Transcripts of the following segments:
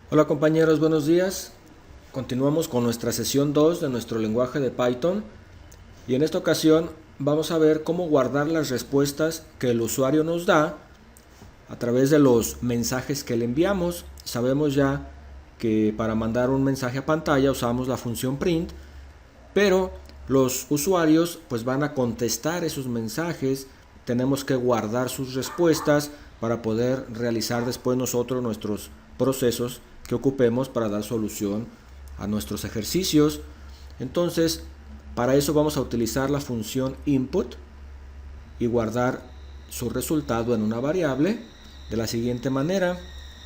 Hola compañeros, buenos días. Continuamos con nuestra sesión 2 de nuestro lenguaje de Python y en esta ocasión vamos a ver cómo guardar las respuestas que el usuario nos da a través de los mensajes que le enviamos. Sabemos ya que para mandar un mensaje a pantalla usamos la función print, pero los usuarios pues van a contestar esos mensajes, tenemos que guardar sus respuestas para poder realizar después nosotros nuestros procesos que ocupemos para dar solución a nuestros ejercicios. Entonces, para eso vamos a utilizar la función input y guardar su resultado en una variable de la siguiente manera.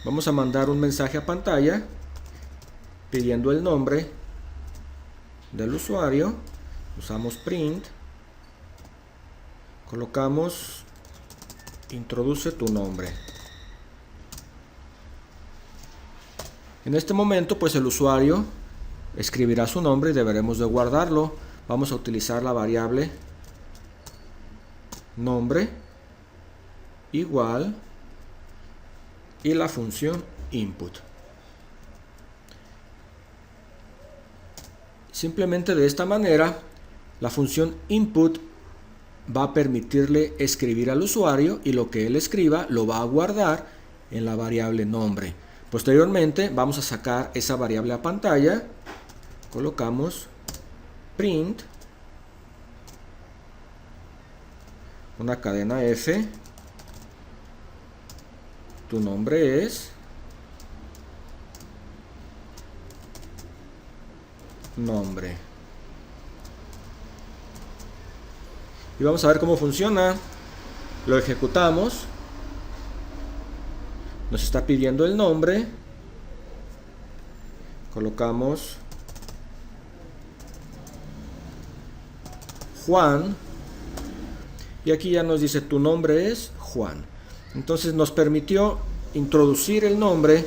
Vamos a mandar un mensaje a pantalla pidiendo el nombre del usuario. Usamos print, colocamos introduce tu nombre. En este momento pues el usuario escribirá su nombre y deberemos de guardarlo. Vamos a utilizar la variable nombre igual y la función input. Simplemente de esta manera la función input va a permitirle escribir al usuario y lo que él escriba lo va a guardar en la variable nombre. Posteriormente vamos a sacar esa variable a pantalla, colocamos print, una cadena F, tu nombre es nombre. Y vamos a ver cómo funciona. Lo ejecutamos. Nos está pidiendo el nombre. Colocamos Juan. Y aquí ya nos dice tu nombre es Juan. Entonces nos permitió introducir el nombre,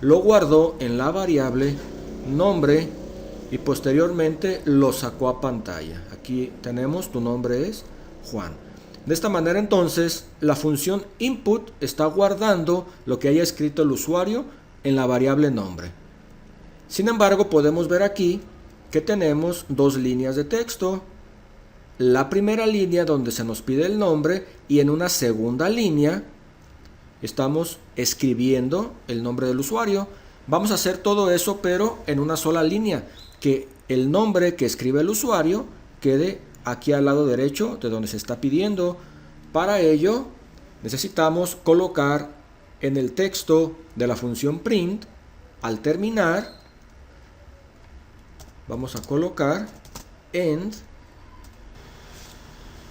lo guardó en la variable nombre y posteriormente lo sacó a pantalla. Aquí tenemos tu nombre es Juan. De esta manera entonces la función input está guardando lo que haya escrito el usuario en la variable nombre. Sin embargo, podemos ver aquí que tenemos dos líneas de texto. La primera línea donde se nos pide el nombre y en una segunda línea estamos escribiendo el nombre del usuario. Vamos a hacer todo eso pero en una sola línea, que el nombre que escribe el usuario quede aquí al lado derecho de donde se está pidiendo. Para ello necesitamos colocar en el texto de la función print, al terminar, vamos a colocar end.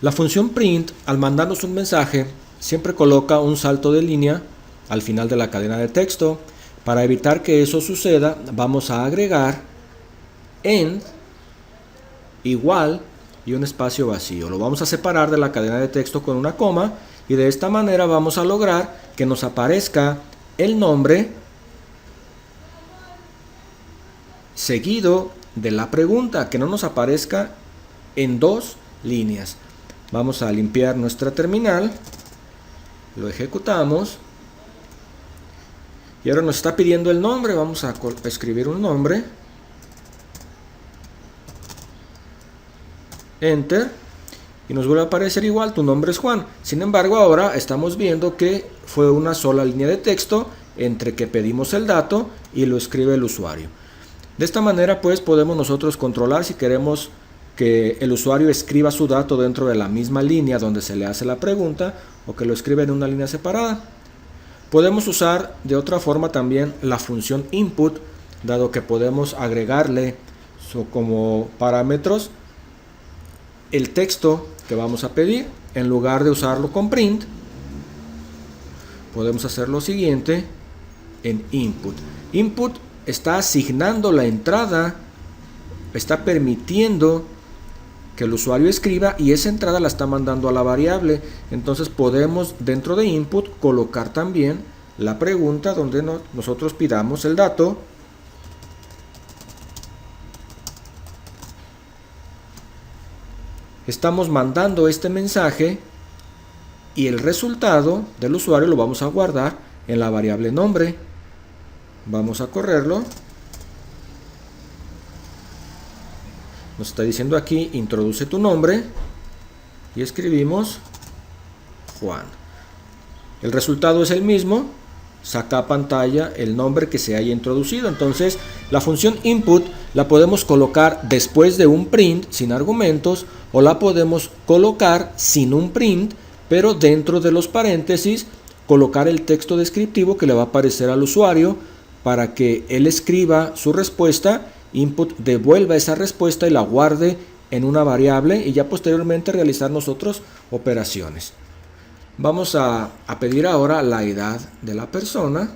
La función print, al mandarnos un mensaje, siempre coloca un salto de línea al final de la cadena de texto. Para evitar que eso suceda, vamos a agregar end igual y un espacio vacío. Lo vamos a separar de la cadena de texto con una coma y de esta manera vamos a lograr que nos aparezca el nombre seguido de la pregunta, que no nos aparezca en dos líneas. Vamos a limpiar nuestra terminal, lo ejecutamos y ahora nos está pidiendo el nombre. Vamos a escribir un nombre, enter, y nos vuelve a aparecer igual, tu nombre es Juan. Sin embargo, ahora estamos viendo que fue una sola línea de texto entre que pedimos el dato y lo escribe el usuario. De esta manera pues podemos nosotros controlar si queremos que el usuario escriba su dato dentro de la misma línea donde se le hace la pregunta o que lo escriba en una línea separada. Podemos usar de otra forma también la función input, dado que podemos agregarle como parámetros el texto que vamos a pedir. En lugar de usarlo con print, podemos hacer lo siguiente en input. Input está asignando la entrada, está permitiendo que el usuario escriba y esa entrada la está mandando a la variable. Entonces podemos dentro de input colocar también la pregunta donde nosotros pidamos el dato. Estamos mandando este mensaje y el resultado del usuario lo vamos a guardar en la variable nombre. Vamos a correrlo. Nos está diciendo aquí, introduce tu nombre. Y escribimos Juan. El resultado es el mismo. Saca a pantalla el nombre que se haya introducido. Entonces, la función input la podemos colocar después de un print sin argumentos, o la podemos colocar sin un print, pero dentro de los paréntesis colocar el texto descriptivo que le va a aparecer al usuario para que él escriba su respuesta, input devuelva esa respuesta y la guarde en una variable y ya posteriormente realizar nosotros operaciones. Vamos a pedir ahora la edad de la persona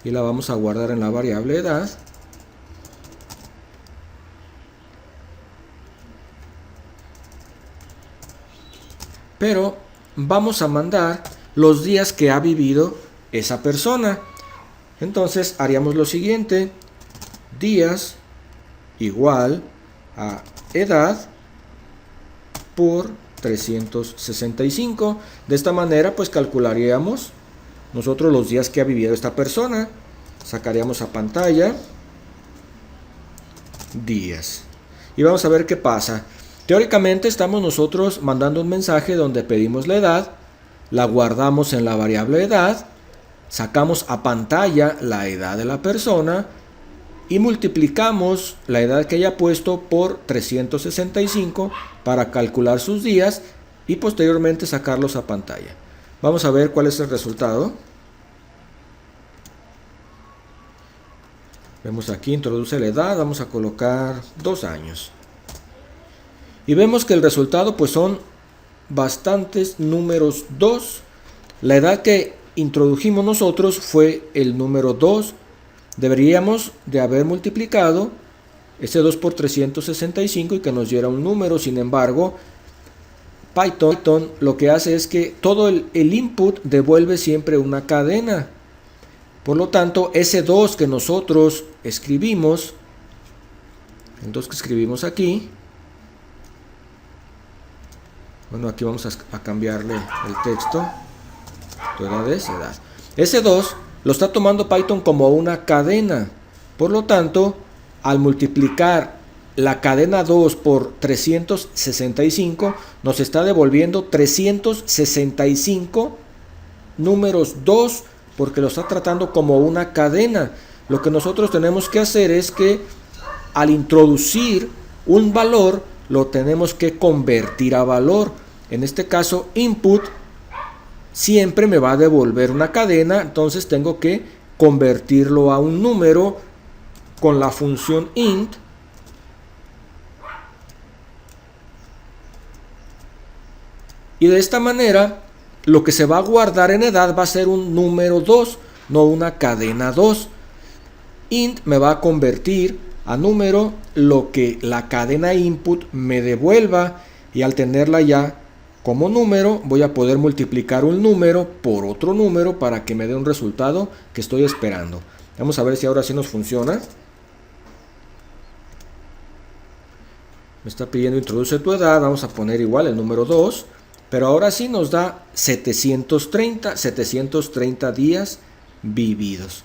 y la vamos a guardar en la variable edad. Pero vamos a mandar los días que ha vivido esa persona. Entonces haríamos lo siguiente: días igual a edad por 365. De esta manera pues calcularíamos nosotros los días que ha vivido esta persona. Sacaríamos a pantalla días y vamos a ver qué pasa. Teóricamente estamos nosotros mandando un mensaje donde pedimos la edad, la guardamos en la variable edad, sacamos a pantalla la edad de la persona y multiplicamos la edad que haya puesto por 365 para calcular sus días y posteriormente sacarlos a pantalla. Vamos a ver cuál es el resultado. Vemos aquí, introduce la edad, vamos a colocar 2 años. Y vemos que el resultado pues son bastantes números 2. La edad que introdujimos nosotros fue el número 2. Deberíamos de haber multiplicado ese 2 por 365 y que nos diera un número. Sin embargo, Python lo que hace es que todo el input devuelve siempre una cadena. Por lo tanto, ese 2 que nosotros escribimos, el 2 que escribimos aquí, bueno, aquí vamos a cambiarle el texto. Tu edad es edad. Ese 2 lo está tomando Python como una cadena. Por lo tanto, al multiplicar la cadena 2 por 365, nos está devolviendo 365 números 2, porque lo está tratando como una cadena. Lo que nosotros tenemos que hacer es que al introducir un valor, lo tenemos que convertir a valor. En este caso, input siempre me va a devolver una cadena, entonces tengo que convertirlo a un número con la función int. Y de esta manera, lo que se va a guardar en edad va a ser un número 2, no una cadena 2. Int me va a convertir a número lo que la cadena input me devuelva, y al tenerla ya como número voy a poder multiplicar un número por otro número para que me dé un resultado que estoy esperando. Vamos a ver si ahora sí nos funciona. Me está pidiendo introduce tu edad, vamos a poner igual el número 2, pero ahora sí nos da 730 días vividos.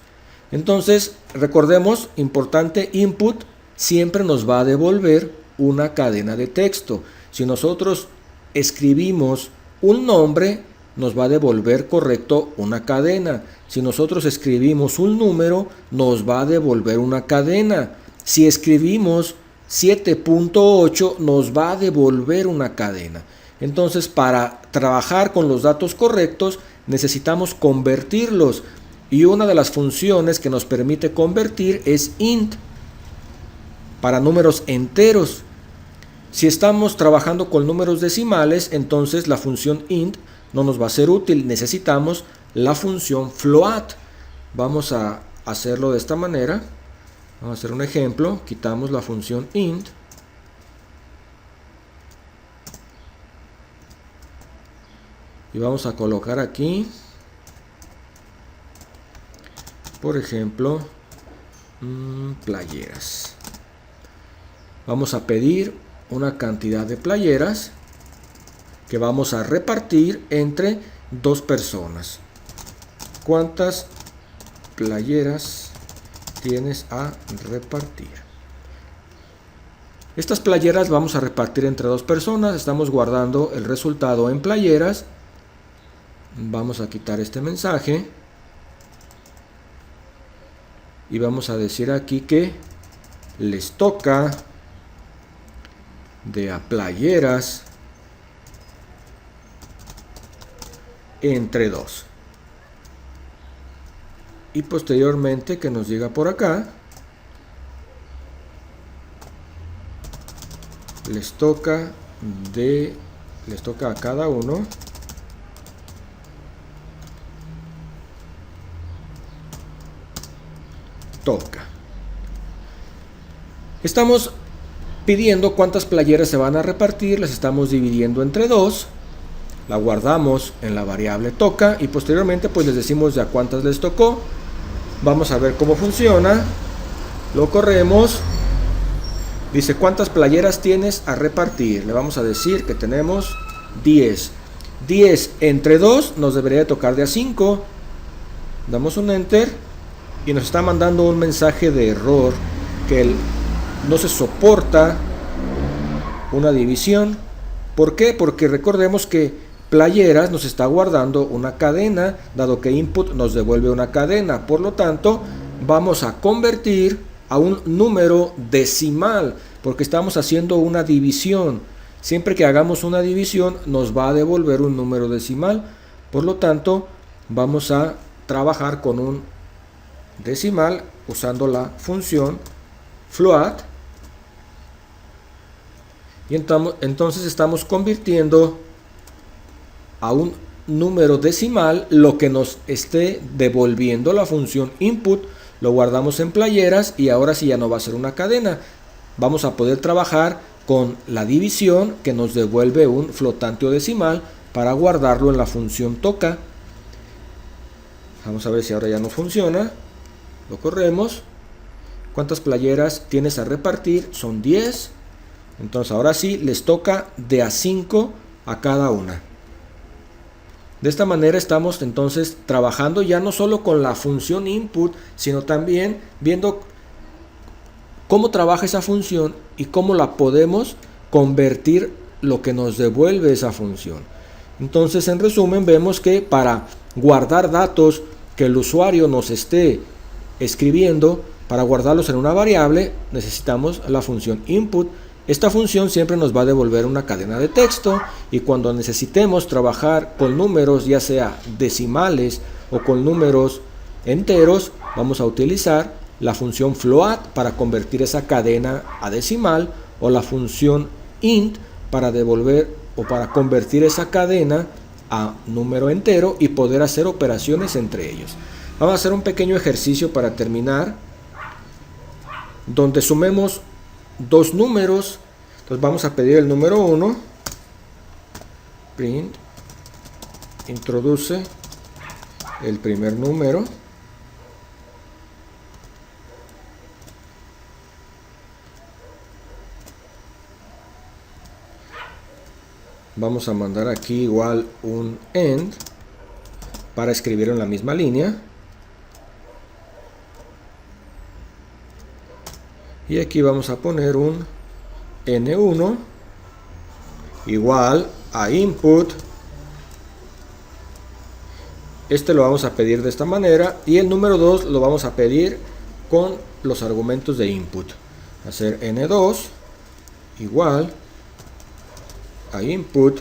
Entonces, recordemos, importante, input siempre nos va a devolver una cadena de texto. Si nosotros escribimos un nombre, nos va a devolver correcto una cadena. Si nosotros escribimos un número, nos va a devolver una cadena. Si escribimos 7.8, nos va a devolver una cadena. Entonces, para trabajar con los datos correctos, necesitamos convertirlos. Y una de las funciones que nos permite convertir es int, para números enteros. Si estamos trabajando con números decimales, entonces la función int no nos va a ser útil. Necesitamos la función float. Vamos a hacerlo de esta manera. Vamos a hacer un ejemplo. Quitamos la función int. Y vamos a colocar aquí, por ejemplo, playeras. Vamos a pedir una cantidad de playeras que vamos a repartir entre 2 personas. ¿Cuántas playeras tienes a repartir? Estas playeras vamos a repartir entre 2 personas. Estamos guardando el resultado en playeras. Vamos a quitar este mensaje. Y vamos a decir aquí que les toca de a playeras entre 2. Y posteriormente que nos diga por acá, les toca a cada uno toca. Estamos pidiendo cuántas playeras se van a repartir, las estamos dividiendo entre 2, la guardamos en la variable toca y posteriormente pues les decimos ya cuántas les tocó. Vamos a ver cómo funciona. Lo corremos. Dice, ¿cuántas playeras tienes a repartir? Le vamos a decir que tenemos 10. 10 entre 2 nos debería de tocar de a 5. Damos un enter y nos está mandando un mensaje de error que no se soporta una división. ¿Por qué? Porque recordemos que playeras nos está guardando una cadena, dado que input nos devuelve una cadena. Por lo tanto, vamos a convertir a un número decimal, porque estamos haciendo una división. Siempre que hagamos una división, nos va a devolver un número decimal. Por lo tanto, vamos a trabajar con un decimal usando la función float. Y entonces estamos convirtiendo a un número decimal lo que nos esté devolviendo la función input. Lo guardamos en playeras y ahora sí ya no va a ser una cadena. Vamos a poder trabajar con la división que nos devuelve un flotante o decimal para guardarlo en la función toca. Vamos a ver si ahora ya no funciona. Lo corremos. ¿Cuántas playeras tienes a repartir? Son 10. Entonces ahora sí les toca de a 5 a cada una. De esta manera estamos entonces trabajando ya no solo con la función input, sino también viendo cómo trabaja esa función y cómo la podemos convertir lo que nos devuelve esa función. Entonces, en resumen, vemos que para guardar datos que el usuario nos esté escribiendo, para guardarlos en una variable, necesitamos la función input. Esta función siempre nos va a devolver una cadena de texto y cuando necesitemos trabajar con números, ya sea decimales o con números enteros, vamos a utilizar la función float para convertir esa cadena a decimal o la función int para devolver o para convertir esa cadena a número entero y poder hacer operaciones entre ellos. Vamos a hacer un pequeño ejercicio para terminar, donde sumemos 2 números. Entonces vamos a pedir el número 1, print, introduce el primer número, vamos a mandar aquí igual un end para escribir en la misma línea. Y aquí vamos a poner un N1 igual a input. Este lo vamos a pedir de esta manera y el número 2 lo vamos a pedir con los argumentos de input. Hacer N2 igual a input,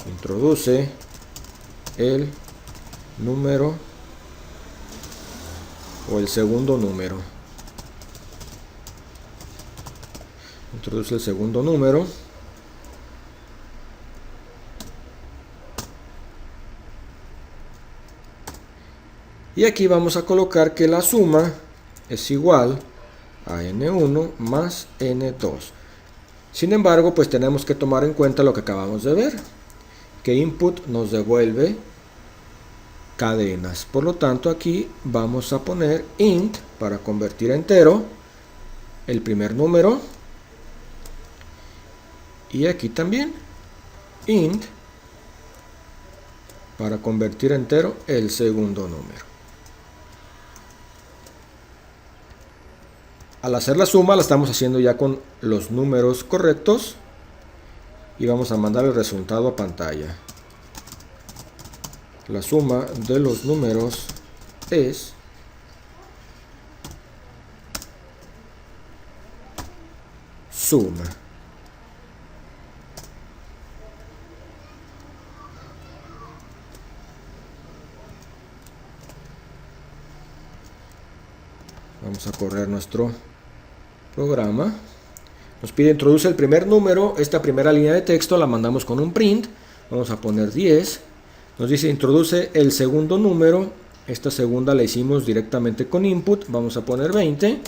introduce el número o el segundo número. Introduce el segundo número. Y aquí vamos a colocar que la suma es igual a N1 más N2. Sin embargo, pues tenemos que tomar en cuenta lo que acabamos de ver, que input nos devuelve cadenas. Por lo tanto, aquí vamos a poner int para convertir a entero el primer número. Y aquí también int para convertir a entero el segundo número. Al hacer la suma la estamos haciendo ya con los números correctos y vamos a mandar el resultado a pantalla. La suma de los números es suma. Vamos a correr nuestro programa. Nos pide introduce el primer número. Esta primera línea de texto la mandamos con un print. Vamos a poner 10. Nos dice introduce el segundo número. Esta segunda la hicimos directamente con input. Vamos a poner 20.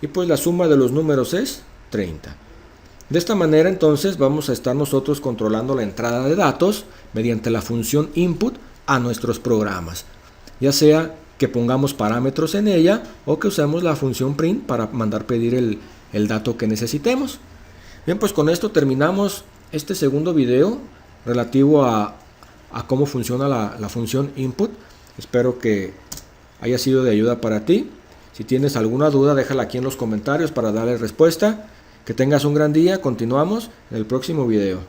Y pues la suma de los números es 30. De esta manera entonces vamos a estar nosotros controlando la entrada de datos mediante la función input a nuestros programas. Ya sea que pongamos parámetros en ella o que usemos la función print para mandar pedir el dato que necesitemos. Bien, pues con esto terminamos este segundo video relativo a cómo funciona la función input. Espero que haya sido de ayuda para ti. Si tienes alguna duda, déjala aquí en los comentarios para darle respuesta. Que tengas un gran día. Continuamos en el próximo video.